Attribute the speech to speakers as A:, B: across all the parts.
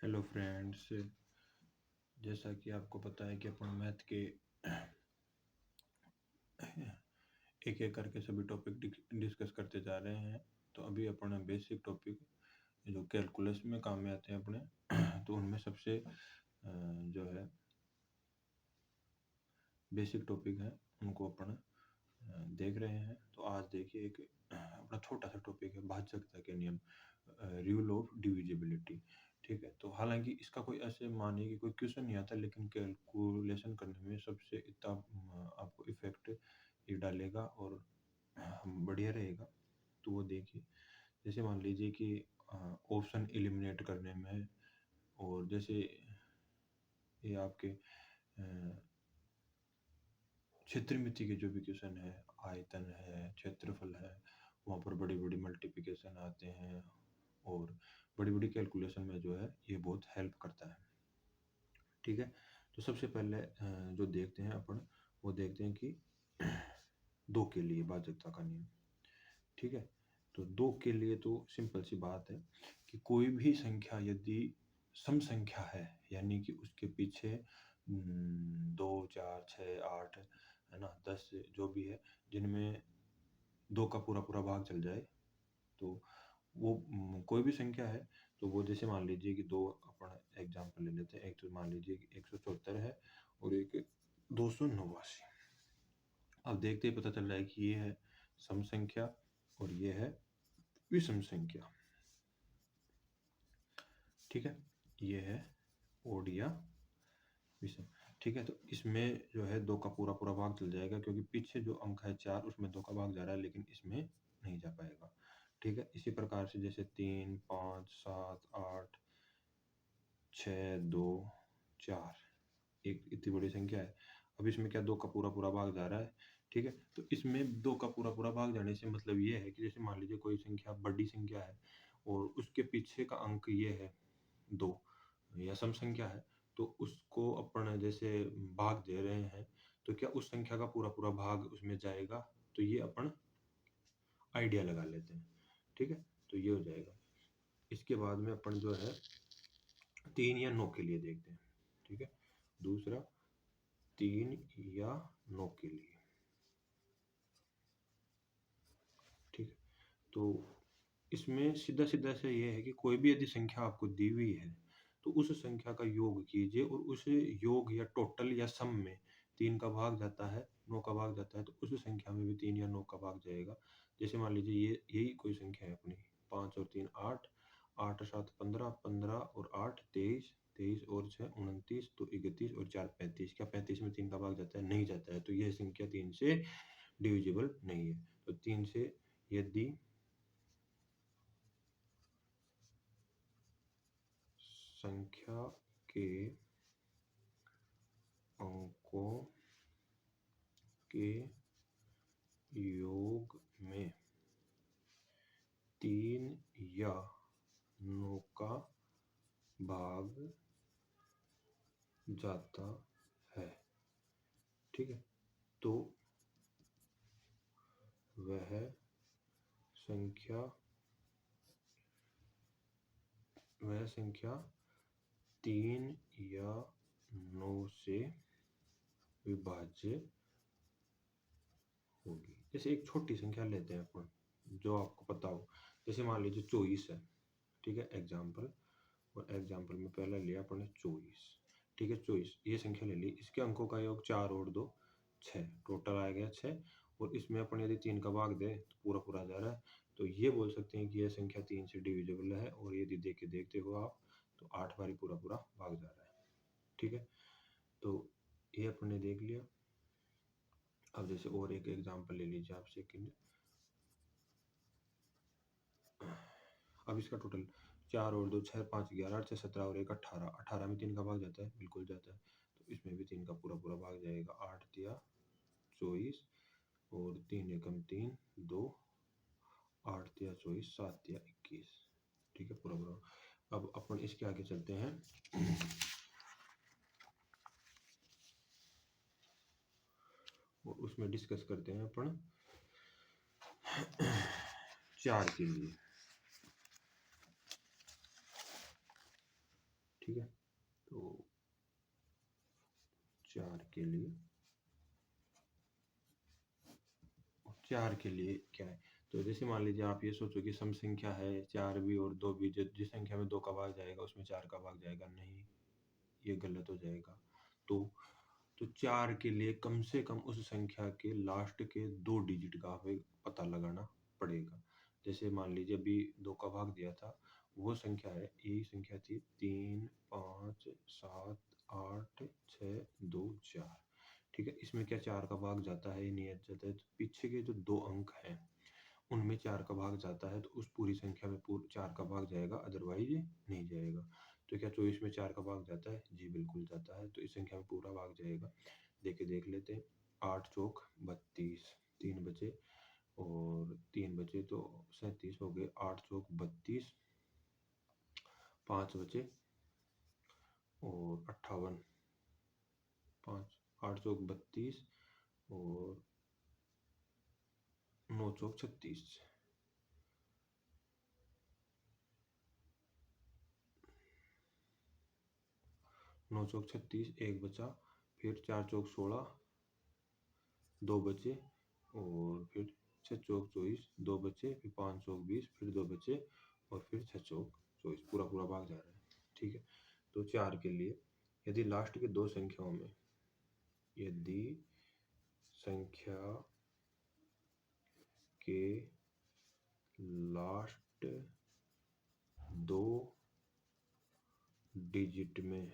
A: Hello friends, जैसा कि आपको पता है कि अपन मैथ के एक एक करके सभी टॉपिक डिस्कस करते जा रहे हैं। तो अभी अपन बेसिक टॉपिक जो कैलकुलस में काम में आते हैं अपने तो उनमें सबसे जो है बेसिक टॉपिक है उनको अपन देख रहे हैं। तो आज देखिए एक अपना छोटा सा टॉपिक है भाज्यता के नियम, रूल ऑफ डिविजिबिलिटी। ठीक है, तो हालांकि इसका कोई ऐसे मानिए कि कोई क्वेश्चन नहीं आता, लेकिन कैलकुलेशन करने में सबसे इतना आपको इफेक्ट ये डालेगा और बढ़िया रहेगा। तो वो देखिए, जैसे मान लीजिए कि ऑप्शन एलिमिनेट करने में, और जैसे ये आपके क्षेत्रमिति के जो भी क्वेश्चन है, आयतन है, क्षेत्रफल है, वहाँ पर बड़ी बड़ी मल्टीप्लिकेशन आते हैं और बड़ी बड़ी कैलकुलेशन में जो है ये बहुत हेल्प करता है। ठीक है, तो सबसे पहले जो देखते हैं अपन, वो देखते हैं कि दो के लिए भाज्यता का नियम। ठीक है, तो दो के लिए तो सिंपल सी बात है कि कोई भी संख्या यदि सम संख्या है, यानी कि उसके पीछे 2, 4, 6, 8 है ना, 10 जो भी है, जिनमें दो का पूरा पूरा भाग चल जाए, तो वो कोई भी संख्या है। तो वो जैसे मान लीजिए कि दो, अपन एग्जांपल ले लेते हैं। एक तो मान लीजिए कि 174 है और एक 289। अब देखते ही पता चल रहा है कि ये है सम संख्या और ये है विषम संख्या। ठीक है, ये है ओड या विषम। ठीक है, तो इसमें जो है दो का पूरा पूरा भाग चल जाएगा, क्योंकि पीछे जो अंक है 4, उसमें दो का भाग जा रहा है, लेकिन इसमें नहीं जा पाएगा। ठीक है, इसी प्रकार से जैसे 3, 5, 7, 8, 6, 2, 4, एक इतनी बड़ी संख्या है। अब इसमें क्या दो का पूरा पूरा भाग जा रहा है। ठीक है, तो इसमें दो का पूरा पूरा भाग जाने से मतलब ये है कि जैसे मान लीजिए कोई संख्या बड़ी संख्या है और उसके पीछे का अंक ये है 2 या सम संख्या है, तो उसको अपन जैसे भाग दे रहे हैं, तो क्या उस संख्या का पूरा पूरा भाग उसमें जाएगा। तो ये अपन आइडिया लगा लेते हैं। ठीक है, तो ये हो जाएगा। इसके बाद में अपन जो है 3 या 9 के लिए देखते हैं। ठीक है, दूसरा 3 या 9 के लिए। ठीक है, तो इसमें सीधा सीधा से ये है कि कोई भी यदि संख्या आपको दी हुई है, तो उस संख्या का योग कीजिए और उस योग या टोटल या सम में 3 का भाग जाता है, 9 का भाग जाता है, तो उस संख्या में भी 3 या 9 का भाग जाएगा। जैसे मान लीजिए ये यही कोई संख्या है अपनी, 5 और 3 8, 8 और 7 15, 15 और 8 23, 23 और 6 29, तो 31 और 4 35। क्या 35 में 3 का भाग जाता है? नहीं जाता है, तो यह संख्या 3 से डिविजिबल नहीं है। तो 3 से यदि संख्या के अंकों के योग में 3 या 9 का भाग जाता है। ठीक है, तो वह संख्या 3 या 9 से विभाज्य होगी। जैसे एक छोटी संख्या लेते हैं अपन, जो आपको पता हो। जैसे मान लीजिए 24 है। ठीक है, एग्जाम्पल, और एग्जाम्पल में पहले लिया अपन 24। ठीक है, 24 ये संख्या ले ली, इसके अंकों का योग 4 और 2 6, टोटल आ गया 6। और इसमें अपन यदि 3 का भाग दे तो पूरा पूरा जा रहा है, तो ये बोल सकते हैं कि यह संख्या 3 से डिविजिबल है। और यदि देखते हो आप, तो 8 बारी पूरा पूरा भाग जा रहा है। ठीक है, तो ये अपन ने देख लिया। अब जैसे और एक एग्जाम्पल ले लीजिए आप, सेकंड। अब इसका टोटल 4 और 2 6, 5 11, 8 से 17 और 1 18, 18 में 3 का भाग जाता है, बिल्कुल जाता है, तो इसमें भी 3 का पूरा पूरा भाग जाएगा। 8 दिया 24 और 3 एकम 3 2, 8 दिया 24, 7 दिया 21। ठीक है, पूरा पूरा। अब अपन इसके आगे चलते हैं और उसमें डिस्कस करते हैं अपन 4 के लिए। ठीक है, तो 4 के लिए, 4 के लिए क्या है, तो जैसे मान लीजिए आप ये सोचो कि सम संख्या है 4 भी और 2 भी, जिस संख्या में 2 का भाग जाएगा उसमें 4 का भाग जाएगा नहीं, ये गलत हो जाएगा। तो 4 के लिए कम से कम उस संख्या के लास्ट के 2 डिजिट का हमें पता लगाना पड़ेगा। जैसे मान लीजिए अभी 2 का भाग दिया था, वो संख्या है, यही संख्या थी 3, 5, 7, 8, 6, 2, 4। ठीक है, इसमें क्या 4 का भाग जाता है? नहीं जाता है। तो पीछे के जो 2 अंक हैं उनमें 4 का भाग जाता है, तो उस पूरी संख्या में 4 का भाग जाएगा, अदरवाइज नहीं जाएगा। तो क्या 24 में 4 का भाग जाता है? जी बिल्कुल जाता है, तो इस संख्या में पूरा भाग जाएगा। देख लेते हैं, 8 चौक 32, 3 बचे और 3 बचे तो 37 हो गए, 8 चौक 32, 5 बचे और 58, 5, 8 चौक 32 और 9 चौक 36, 9 चौक 36, 1 बचा, फिर 4 चौक 16, 2 बचे और फिर 6 चौक 24, 2 बचे, फिर 5 चौक 20, फिर 2 बचे और फिर 6 चौक 24, पूरा पूरा भाग जा रहा है। ठीक है, तो 4 के लिए यदि लास्ट के 2 संख्याओं में, यदि संख्या के लास्ट 2 डिजिट में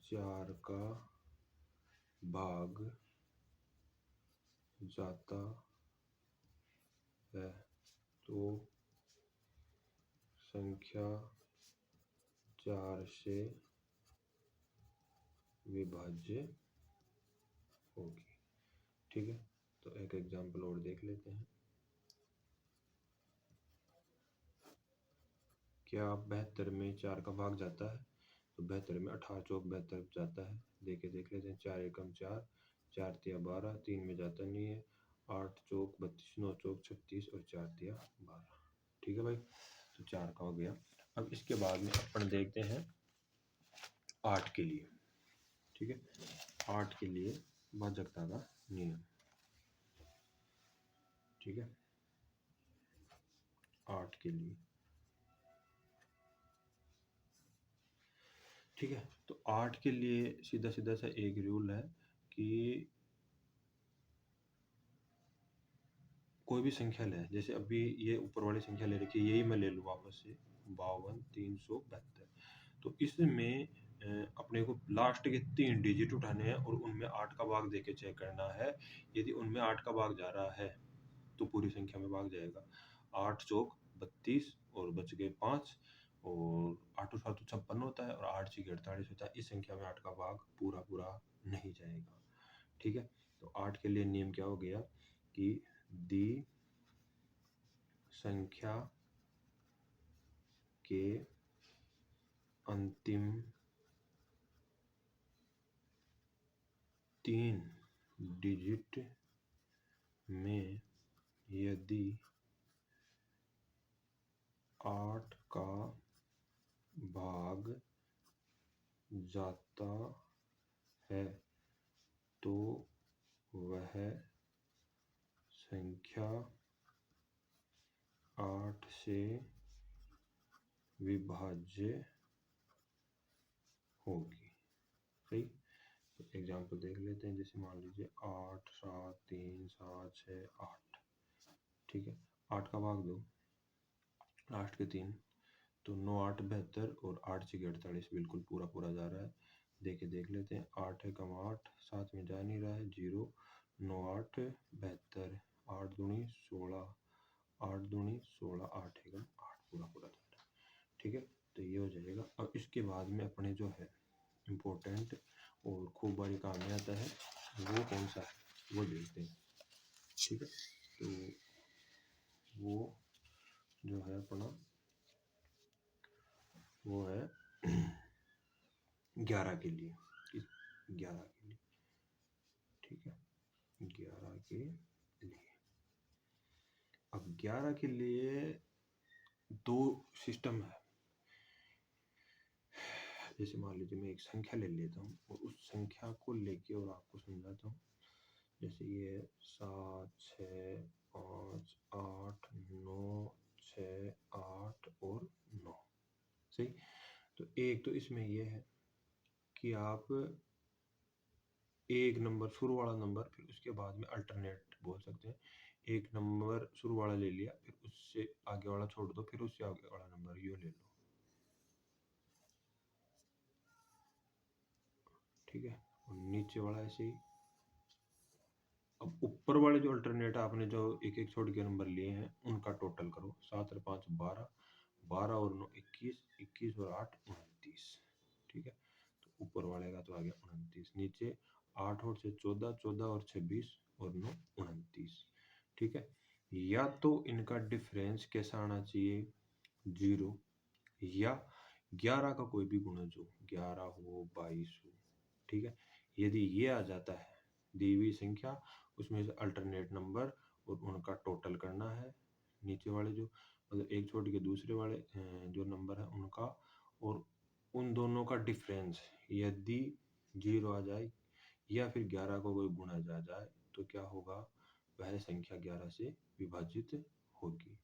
A: 4 का भाग जाता है तो संख्या 4 से विभाज्य होगी। ठीक है, तो एक एग्जांपल और देख लेते हैं। क्या 72 में 4 का भाग जाता है? तो 72 में 18 चौक 72 जाता है। देख लेते हैं, 4 एकम 4, 4 तिया 12, 3 में जाता नहीं है, 8 चौक 32, 9 चौक 36 और 4 तिया 12। ठीक है भाई, तो 4 का हो गया। अब इसके बाद में अपन देखते हैं 8 के लिए। ठीक है, 8 के लिए भाजकता का नियम। ठीक है, 8 के लिए, ठीक है, तो 8 के लिए सीधा सीधा सा एक रूल है कि कोई भी संख्या ले, जैसे अभी ये ऊपर वाली संख्या ले रखी है, यही मैं ले लूँ वापस से 52,372, तो इसमें अपने को लास्ट के 3 डिजिट उठाने हैं और उनमें 8 का भाग देके चेक करना है। यदि उनमें 8 का भाग जा रहा है तो पूरी संख्या में भाग जाएगा। 8 चौक 32 और बच गए 5 और 8 और 7 56 होता है और 8 6 48 होता है। इस संख्या में 8 का भाग पूरा पूरा नहीं जाएगा। ठीक है, तो 8 के लिए नियम क्या हो गया कि दी संख्या के अंतिम 3 डिजिट में यदि 8 का भाग जाता है तो वह संख्या 8 से विभाज्य होगी। सही, तो एग्जाम्पल देख लेते हैं। जैसे मान लीजिए 8 7 3 7 6 8। ठीक है, 8 का भाग दो लास्ट के 3, तो 9 8 72 और 8 6 48, बिल्कुल पूरा पूरा जा रहा है। देख लेते हैं, 8 है कम 8, 7 में जा नहीं रहा है, 0, 9 8 72, 8 दूनी 16, 8 दूनी 16, 8 है कम 8, पूरा पूरा जा रहा है। ठीक है, तो ये हो जाएगा। अब इसके बाद में अपने जो है इम्पोर्टेंट और खूब बारी काम में आता है, वो कौन सा है वो देखते हैं। ठीक है, तो वो जो है अपना वो है 11 के लिए, 11 के लिए। ठीक है, 11 के लिए, अब 11 के लिए 2 सिस्टम है। जैसे मान लीजिए मैं एक संख्या ले लेता हूँ और उस संख्या को लेके और आपको समझाता हूँ। जैसे ये 7 6 5 8 9 6 8 और 9। सही। तो एक तो इसमें ये है कि आप एक नंबर शुरू वाला नंबर फिर उसके बाद में अल्टरनेट बोल सकते हैं। एक नंबर शुरू वाला ले लिया, फिर उससे आगे वाला छोड़ दो, फिर उससे आगे वाला नंबर यूँ ले लो। ठीक है। और नीचे वाला ऐसे ही। अब ऊपर वाले जो अल्टरनेट आपने जो एक एक छोड़ के नंबर लिए हैं उनका टोटल करो। 7 और 5 12, 12 और 9 21, 21 और 8 29। ठीक है। तो ऊपर वाले का तो आ गया 29। नीचे 8 और 6 14, 14 और 6 20 और 9 29। ठीक है। या तो इनका डिफरेंस कैसा आना चाहिए, 0, या 11 का कोई भी गुणज हो, 11 हो 22 हो। ठीक है। यदि ये आ जाता है दी हुई संख्या, उसमें से अल्टरनेट नंबर और उनका टोटल करना है। नीचे वाले जो मतलब एक छोड़ के दूसरे वाले जो नंबर है उनका, और उन दोनों का डिफरेंस यदि 0 आ जाए या फिर 11 को कोई गुणज आ जाए तो क्या होगा, वह संख्या 11 से विभाजित होगी।